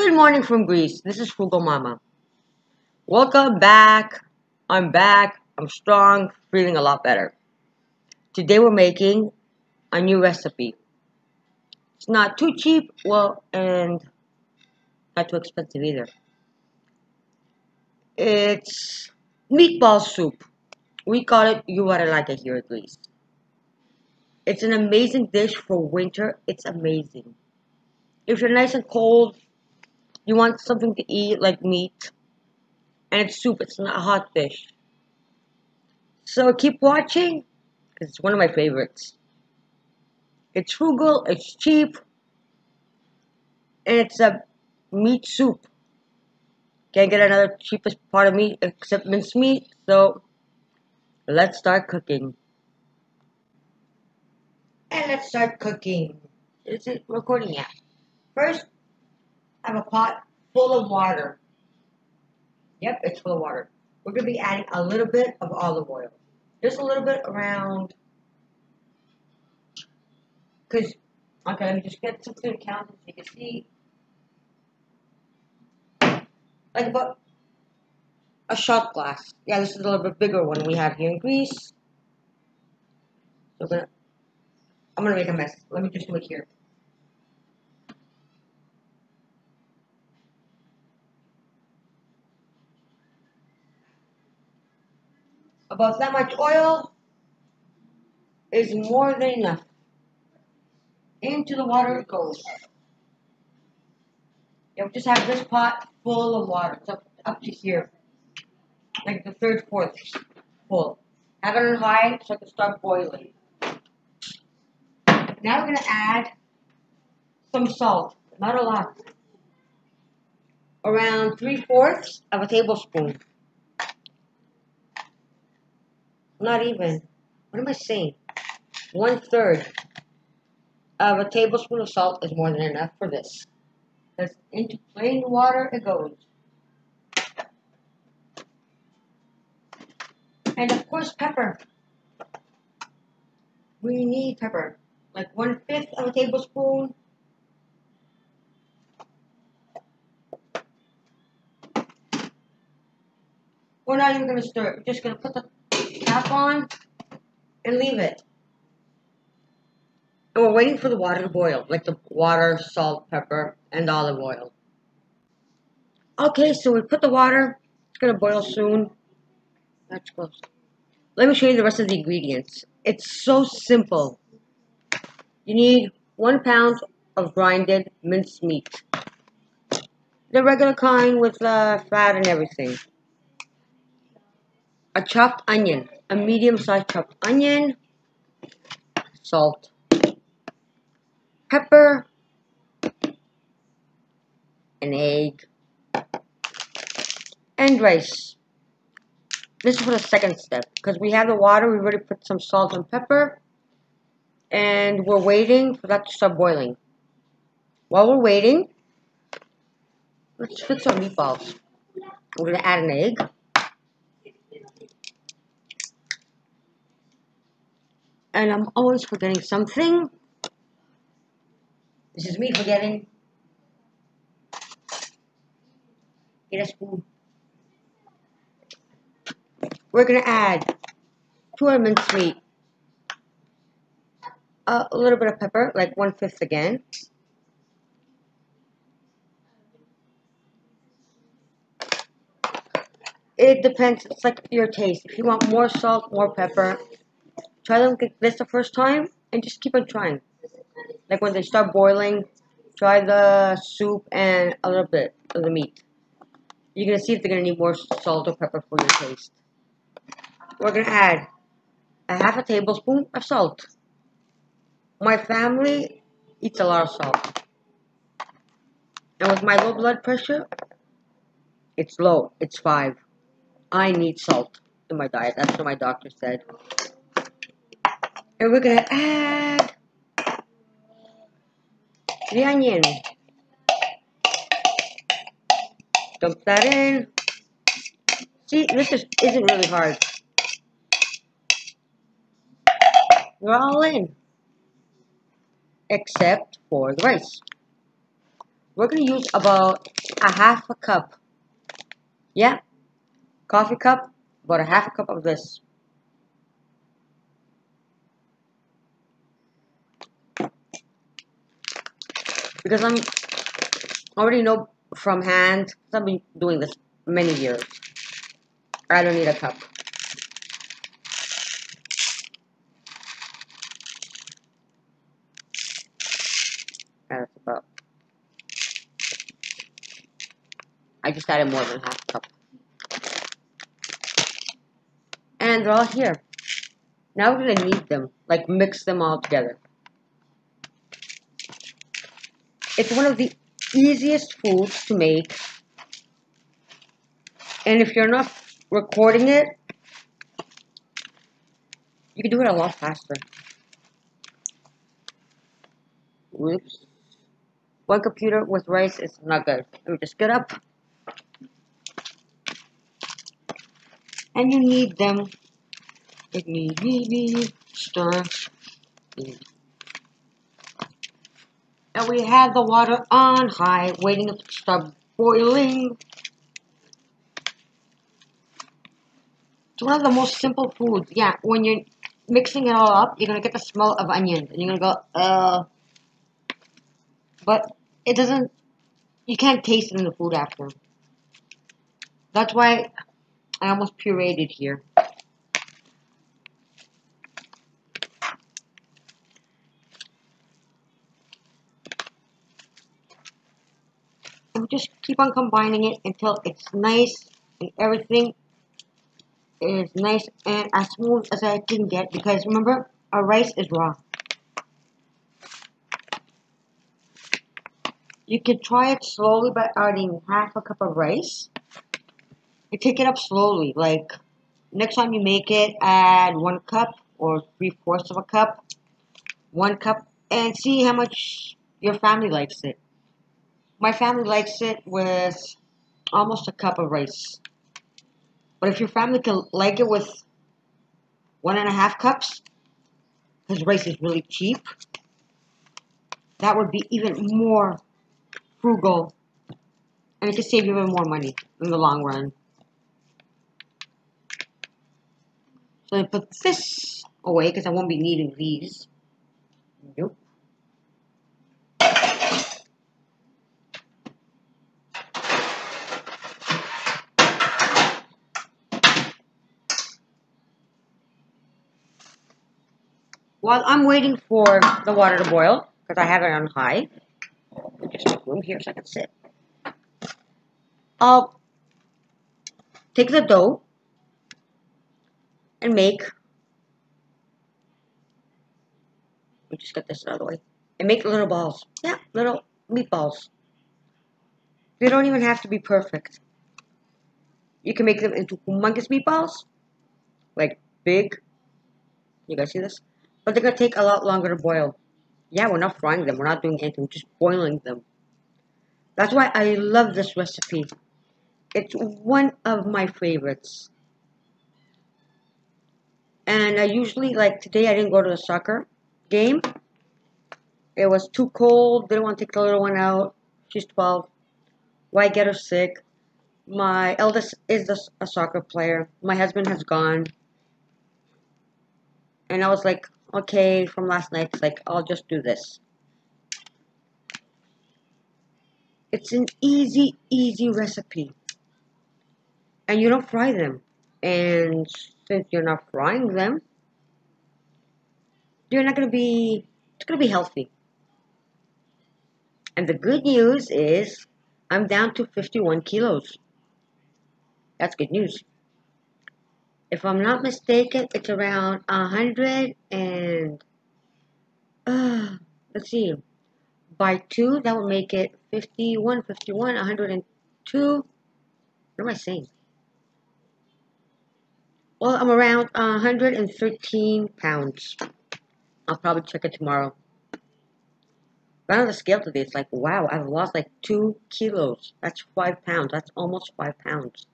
Good morning from Greece. This is Frugal Mama. Welcome back. I'm back. I'm strong, feeling a lot better. Today we're making a new recipe. It's not too cheap, and not too expensive either. It's meatball soup. We call it Giouvarelakia here in Greece. It's an amazing dish for winter. It's amazing. If you're nice and cold, you want something to eat like meat, and it's soup. It's not a hot dish. So keep watching, because it's one of my favorites. It's frugal, it's cheap, and it's a meat soup. Can't get another cheapest part of meat except minced meat, so let's start cooking. And let's start cooking. Is it recording yet? First, I have a pot full of water. Yep, it's full of water. We're going to be adding a little bit of olive oil. Just a little bit around. Okay, let me just get something to count so you can see. Like about a shot glass. Yeah, this is a little bit bigger one we have here in Greece. So I'm gonna make a mess. Let me just do it here. About that much oil is more than enough. Into the water it goes. Yeah, we just have this pot full of water. It's up to here. Like the third, fourth full. Have it on high so it can start boiling. Now we're going to add some salt. Not a lot. Around 3/4 of a tablespoon. Not even. What am I saying? 1/3 of a tablespoon of salt is more than enough for this. Because into plain water it goes. And of course pepper. We need pepper. Like 1/5 of a tablespoon. We're not even going to stir it. We're just going to put the cap on and leave it. And we're waiting for the water to boil. Like the water, salt, pepper, and olive oil. Okay, so we put the water. It's going to boil soon. That's close. Let me show you the rest of the ingredients. It's so simple. You need 1 pound of grinded minced meat. The regular kind with fat and everything. A chopped onion. A medium-sized chopped onion. Salt. Pepper. An egg. And rice. This is for the second step. Because we have the water, we already put some salt and pepper. And we're waiting for that to start boiling. While we're waiting, let's fix our meatballs. We're going to add an egg. And I'm always forgetting something. This is me forgetting. Get a spoon. We're going to add to our minced meat a little bit of pepper, like 1/5 again. It depends. It's like your taste. If you want more salt, more pepper, try them like this the first time and just keep on trying. Like when they start boiling, try the soup and a little bit of the meat. You're going to see if they're going to need more salt or pepper for your taste. We're going to add a 1/2 tablespoon of salt. My family eats a lot of salt. And with my low blood pressure, it's low. It's 5. I need salt in my diet. That's what my doctor said. And we're going to add the onion. Dump that in. See, this isn't really hard. We're all in. Except for the rice. We're going to use about a half a cup. Yeah, coffee cup, about a half a cup of this. Because I already know from hand, I've been doing this many years. I don't need a cup. That's about. I just added more than half a cup. And they're all here. Now we're gonna knead them, like mix them all together. It's one of the easiest foods to make. And if you're not recording it, you can do it a lot faster. Whoops. One computer with rice is not good. Let me just get up. And you knead them. Knead, stir. Knead. And we have the water on high, waiting to start boiling. It's one of the most simple foods. Yeah, when you're mixing it all up, you're going to get the smell of onions. And you're going to go, But it doesn't, you can't taste it in the food after. That's why I almost pureed here. And just keep on combining it until it's nice and everything is nice and as smooth as I can get, because remember, our rice is raw. You can try it slowly by adding half a cup of rice. You take it up slowly, like next time you make it, add 1 cup or 3/4 of a cup, 1 cup, and see how much your family likes it. My family likes it with almost a cup of rice. But if your family can like it with 1.5 cups, because rice is really cheap, that would be even more frugal. And it could save you even more money in the long run. So I put this away because I won't be needing these. Nope. While I'm waiting for the water to boil, because I have it on high, just make room here so I can sit. I'll take the dough and make. Let me just get this out of the way. And make little balls. Yeah, little meatballs. They don't even have to be perfect. You can make them into humongous meatballs, like big. You guys see this? But they're gonna take a lot longer to boil. Yeah, we're not frying them. We're not doing anything. We're just boiling them. That's why I love this recipe. It's one of my favorites. And I usually, like today, I didn't go to the soccer game. It was too cold. Didn't want to take the little one out. She's 12. Why get her sick? My eldest is a soccer player. My husband has gone. And I was like, okay, from last night, it's like, I'll just do this. It's an easy, easy recipe. And you don't fry them. And since you're not frying them, you're not going to be, it's going to be healthy. And the good news is, I'm down to 51 kilos. That's good news. If I'm not mistaken, it's around 100 and, let's see, by 2, that would make it 51, 102. What am I saying? Well, I'm around 113 pounds. I'll probably check it tomorrow. Got on the scale today, it's like, wow, I've lost like 2 kilos. That's 5 pounds. That's almost 5 pounds.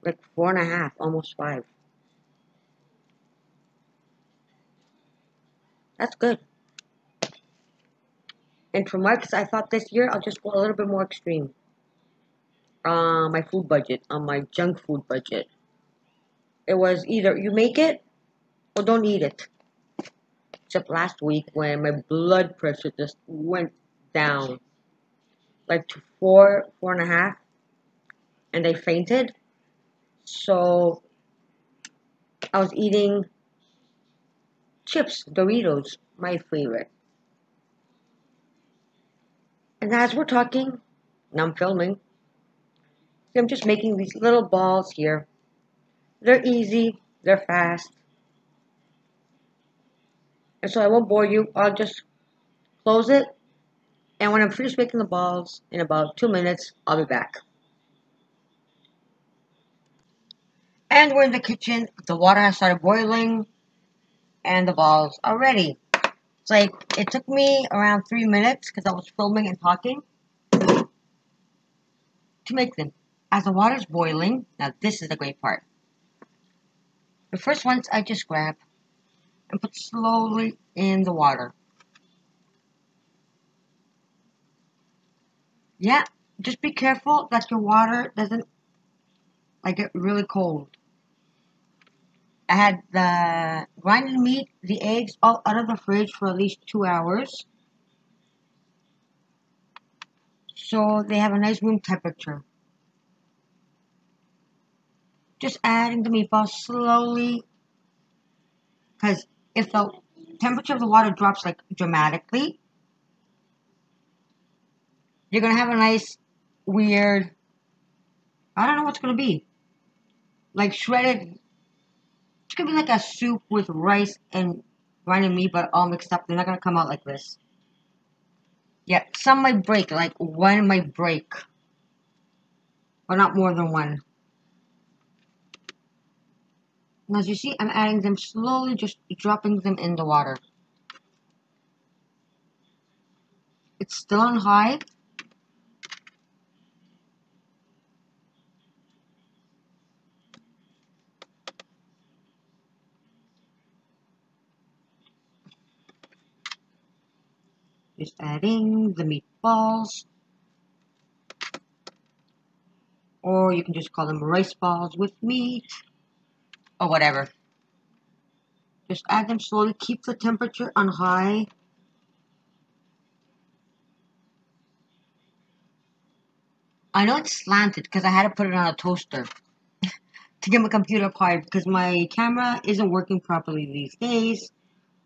Like 4.5, almost 5. That's good. And for Marcus, I thought this year I'll just go a little bit more extreme. My food budget, on my junk food budget. It was either you make it or don't eat it. Except last week when my blood pressure just went down like to 4.5, and I fainted. So I was eating chips, Doritos, my favorite. And as we're talking, now I'm filming, I'm just making these little balls here. They're easy, they're fast. And so I won't bore you. I'll just close it. And when I'm finished making the balls, in about 2 minutes, I'll be back. And we're in the kitchen. The water has started boiling. And the balls are ready. It's like, it took me around 3 minutes because I was filming and talking to make them. As the water's boiling, now this is the great part. The first ones I just grab and put slowly in the water. Yeah, just be careful that your water doesn't get really cold. I had the grinded meat, the eggs, all out of the fridge for at least 2 hours. So they have a nice room temperature. Just adding the meatballs slowly. Because if the temperature of the water drops like dramatically, you're going to have a nice, weird, I don't know what's going to be. Like shredded, it's going to be like a soup with rice and grinded meat, but all mixed up. They're not going to come out like this. Yeah, some might break, like one might break. But not more than one. And as you see, I'm adding them slowly, just dropping them in the water. It's still on high. Just adding the meatballs. Or you can just call them rice balls with meat. Or whatever. Just add them slowly. Keep the temperature on high. I know it's slanted because I had to put it on a toaster to get my computer apart because my camera isn't working properly these days.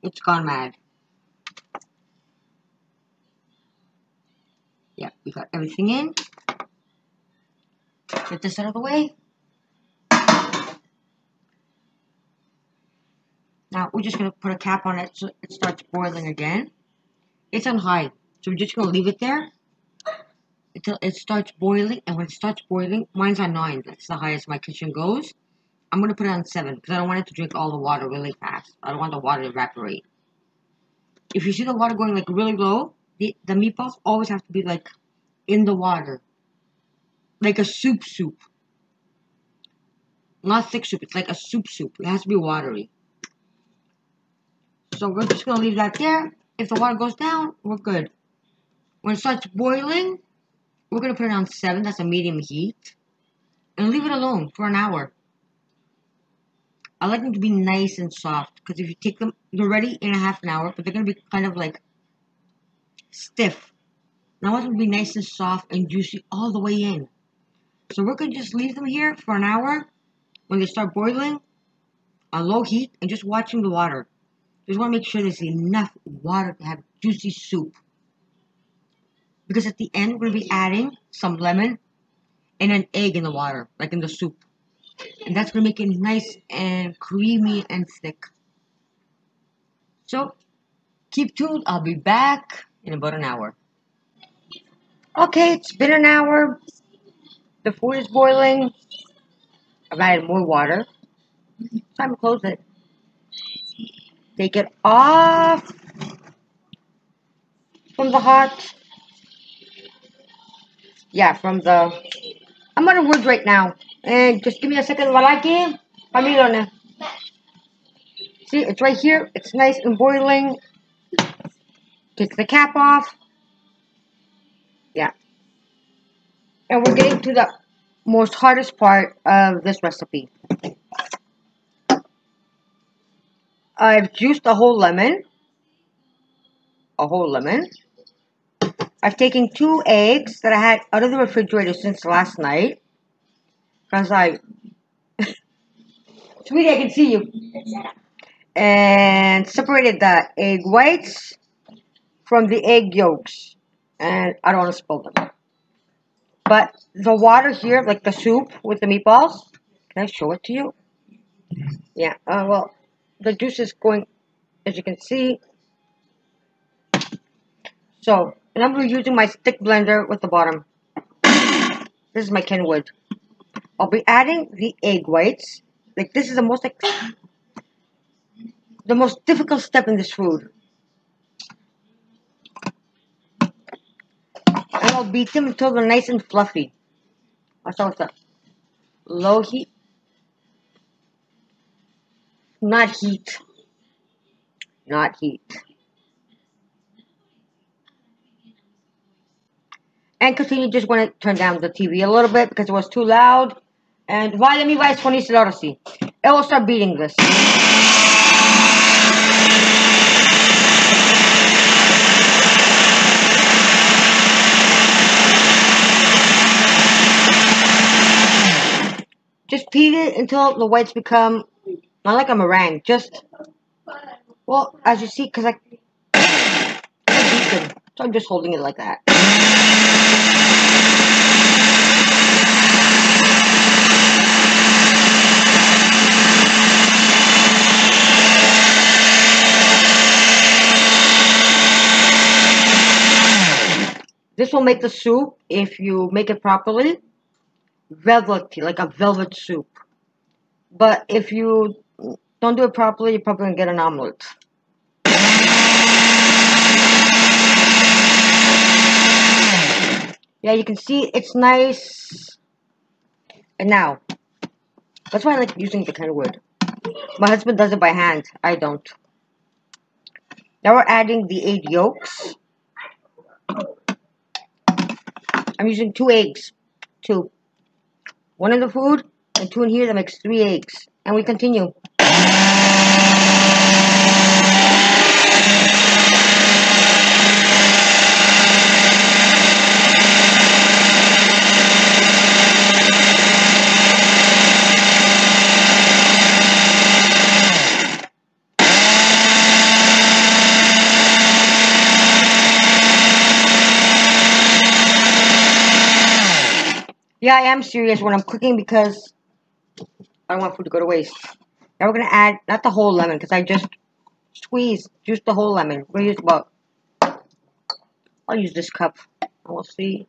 It's gone mad. Yeah, we got everything in. Get this out of the way. Now we're just going to put a cap on it so it starts boiling again. It's on high, so we're just going to leave it there until it starts boiling. And when it starts boiling, mine's on 9. That's the highest my kitchen goes. I'm going to put it on 7 because I don't want it to drink all the water really fast. I don't want the water to evaporate. If you see the water going like really low, the meatballs always have to be like in the water. Like a soup. Not thick soup, it's like a soup. It has to be watery. So we're just going to leave that there. If the water goes down, we're good. When it starts boiling, we're going to put it on 7. That's a medium heat. And leave it alone for an hour. I like them to be nice and soft. Because if you take them, they're ready in a half an hour. But they're going to be kind of like stiff. And I want them to be nice and soft and juicy all the way in. So we're going to just leave them here for an hour. When they start boiling, on low heat. And just watching the water. Just want to make sure there's enough water to have juicy soup. Because at the end, we're going to be adding some lemon and an egg in the water, like in the soup. And that's going to make it nice and creamy and thick. So, keep tuned. I'll be back in about an hour. Okay, it's been an hour. The food is boiling. I've added more water. Time to close it. Take it off from the hot. Yeah, from the... I'm on wood right now. And just give me a second. Walaki. Pamilo na. See, it's right here. It's nice and boiling. Take the cap off. Yeah. And we're getting to the most hardest part of this recipe. I've juiced a whole lemon. A whole lemon. I've taken 2 eggs that I had out of the refrigerator since last night. Because Sweetie, I can see you. And separated the egg whites from the egg yolks. And I don't want to spill them. But the water here, like the soup with the meatballs, can I show it to you? Yeah, well, the juice is going, as you can see. So, and I'm using my stick blender with the bottom. This is my Kenwood. I'll be adding the egg whites. Like, this is the most, like, the most difficult step in this food. And I'll beat them until they're nice and fluffy. I'll start with the low heat. Not heat. Not heat. And continue, just want to turn down the TV a little bit because it was too loud. And vale mi vai sfoniste l'orasi. I will start beating this. Just beat it until the whites become, not like a meringue, just, well, as you see, because I beat them. So I'm just holding it like that. This will make the soup, if you make it properly, velvety, like a velvet soup. But if you don't do it properly, you're probably going to get an omelet. Yeah, you can see it's nice. And now, that's why I like using the Kenwood. My husband does it by hand. I don't. Now we're adding the egg yolks. I'm using 2 eggs. 2. 1 in the food and 2 in here. That makes 3 eggs. And we continue. Yeah, I am serious when I'm cooking because I don't want food to go to waste. Now we're going to add, not the whole lemon, because I just juiced the whole lemon. We're going to use about, I'll use this cup. And we'll see.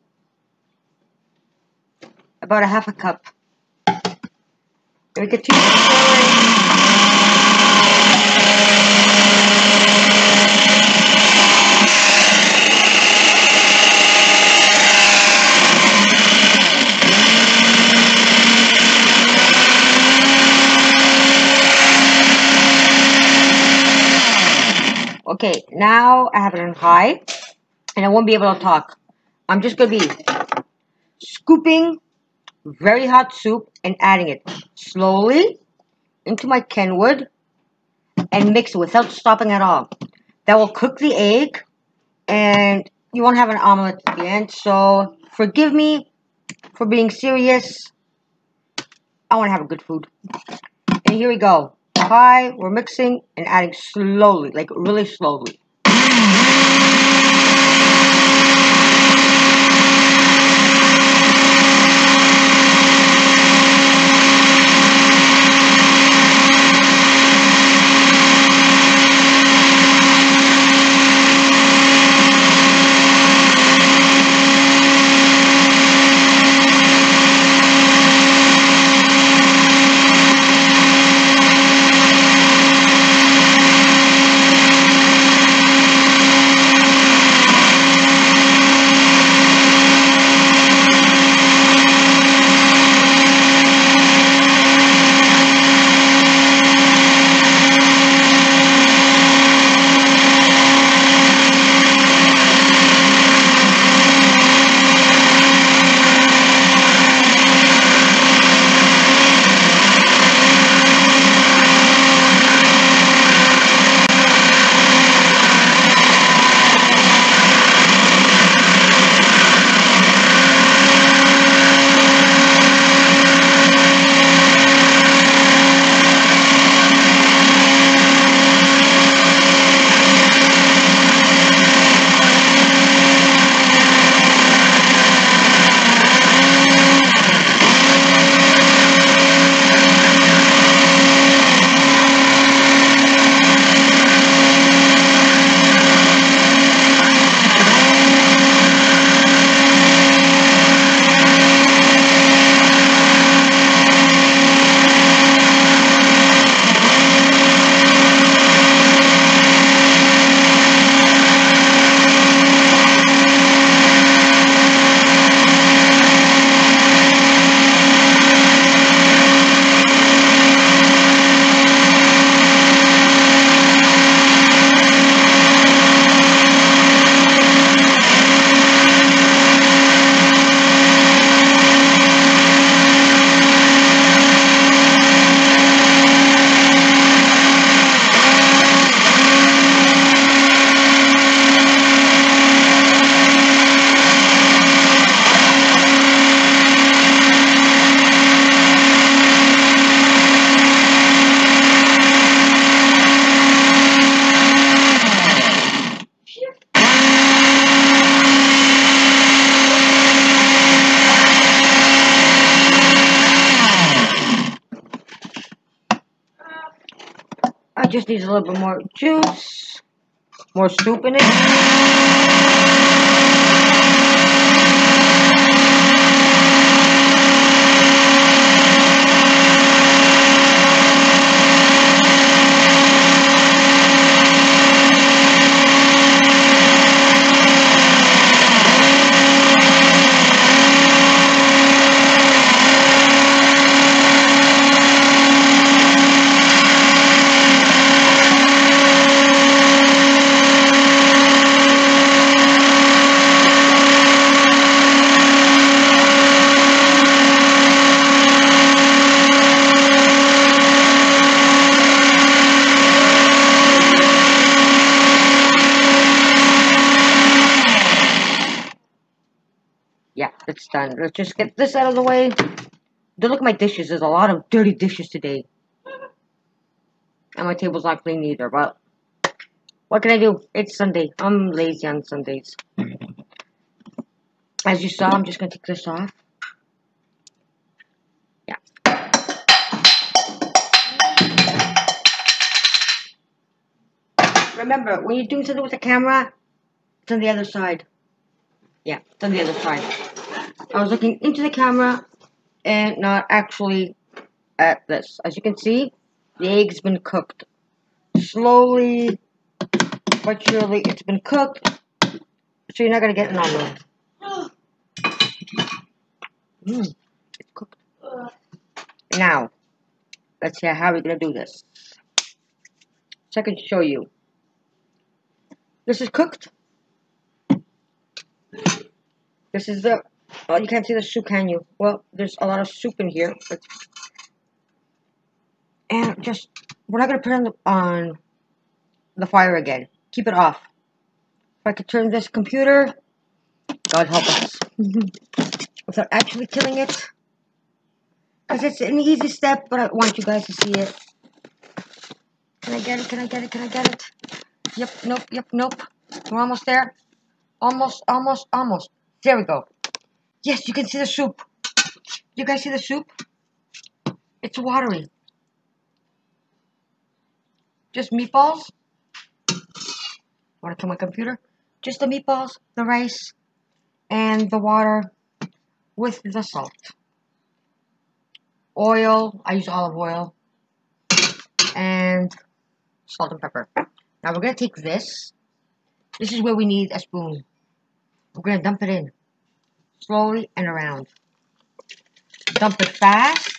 About a half a cup. And we continue stirring. Okay, now I have it on high, and I won't be able to talk. I'm just going to be scooping very hot soup and adding it slowly into my Kenwood and mix it without stopping at all. That will cook the egg, and you won't have an omelet at the end. So forgive me for being serious. I want to have a good food. And here we go. High, we're mixing and adding slowly, like really slowly. just needs a little bit more juice, more soup in it. Yeah, it's done. Let's just get this out of the way. Don't look at my dishes. There's a lot of dirty dishes today. And my table's not clean either, but what can I do? It's Sunday. I'm lazy on Sundays. As you saw, I'm just going to take this off. Yeah. Remember, when you're doing something with the camera, it's on the other side. Yeah, it's on the other side. I was looking into the camera and not actually at this. As you can see, the egg's been cooked. Slowly but surely, it's been cooked. So you're not going to get an omelet. It's cooked. Now, let's see how we're going to do this. So I can show you. This is cooked. This is the... Oh, you can't see the soup, can you? Well, there's a lot of soup in here. And just... We're not going to put it on the fire again. Keep it off. If I could turn this computer... God help us. Without actually killing it. Because it's an easy step, but I want you guys to see it. Can I get it? Can I get it? Can I get it? Yep, nope, yep, nope. We're almost there. Almost, almost, almost. There we go. Yes, you can see the soup. You guys see the soup? It's watery. Just meatballs. Want to kill my computer? Just the meatballs, the rice, and the water with the salt. Oil. I use olive oil. And salt and pepper. Now we're going to take this. This is where we need a spoon. We're going to dump it in. Slowly and around. Dump it fast.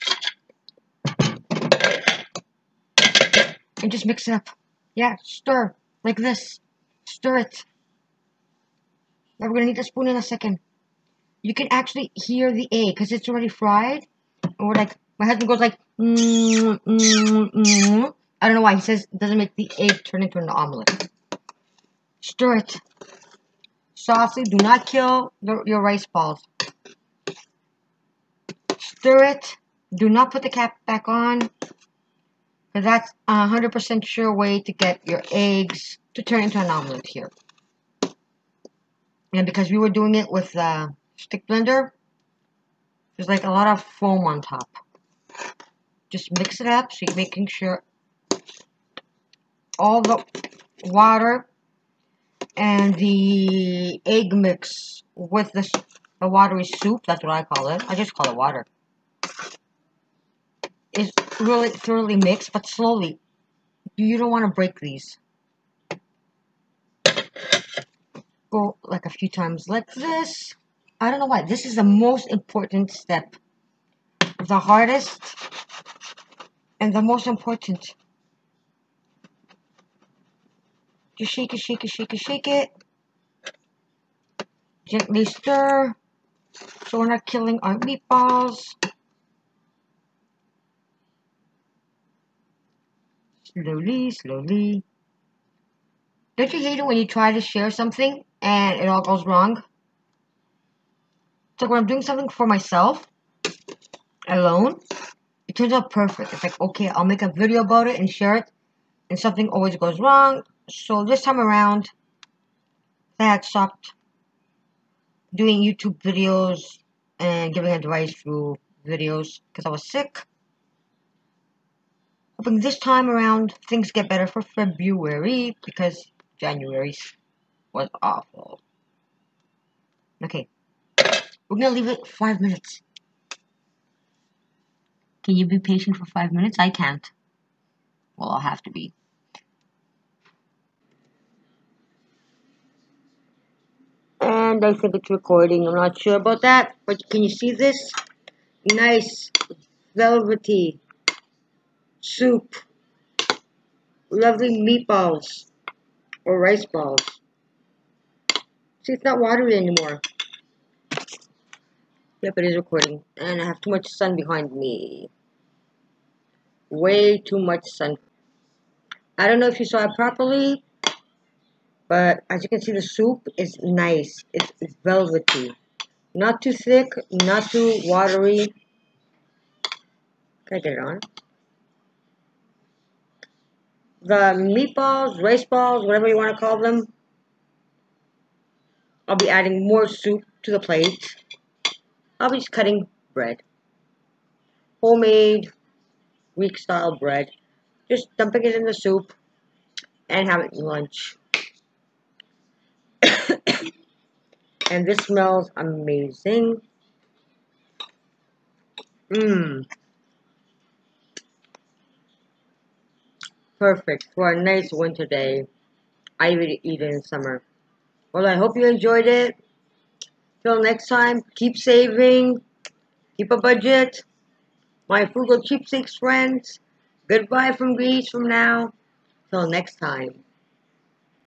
And just mix it up. Yeah, stir. Like this. Stir it. Now we're going to need a spoon in a second. You can actually hear the egg because it's already fried. And we're like, my husband goes like, I don't know why. He says it doesn't make the egg turn into an omelet. Stir it. Softly. Do not kill your rice balls. Stir it. Do not put the cap back on. Because that's 100% sure way to get your eggs to turn into an omelet here. And because we were doing it with the stick blender, there's like a lot of foam on top. Just mix it up so you're making sure all the water and the egg mix with the watery soup, that's what I call it. I just call it water. Is really thoroughly mixed, but slowly. You don't want to break these. Go like a few times like this. I don't know why. This is the most important step. The hardest and the most important. Just shake it, shake it, shake it, shake it. Gently stir so we're not killing our meatballs. Slowly, slowly. Don't you hate it when you try to share something and it all goes wrong? So when I'm doing something for myself, alone, it turns out perfect. It's like, okay, I'll make a video about it and share it, and something always goes wrong. So this time around, I had stopped doing YouTube videos and giving advice through videos because I was sick. Hoping this time around things get better for February because January was awful. Okay, we're gonna leave it 5 minutes. Can you be patient for 5 minutes? I can't. Well, I'll have to be. And I think it's recording. I'm not sure about that, but can you see this? Nice, velvety soup. Lovely meatballs or rice balls. See, it's not watery anymore. Yep, it is recording. And I have too much sun behind me. Way too much sun. I don't know if you saw it properly, but as you can see, the soup is nice. It's velvety. Not too thick, not too watery. Can I get it on? The meatballs, rice balls, whatever you want to call them, I'll be adding more soup to the plate. I'll be just cutting bread. Homemade, Greek-style bread. Just dumping it in the soup and having lunch. And this smells amazing. Mmm. Perfect for a nice winter day. I would eat it in summer. Well, I hope you enjoyed it. Till next time, keep saving, keep a budget. My frugal cheapskates friends, goodbye from Greece from now. Till next time.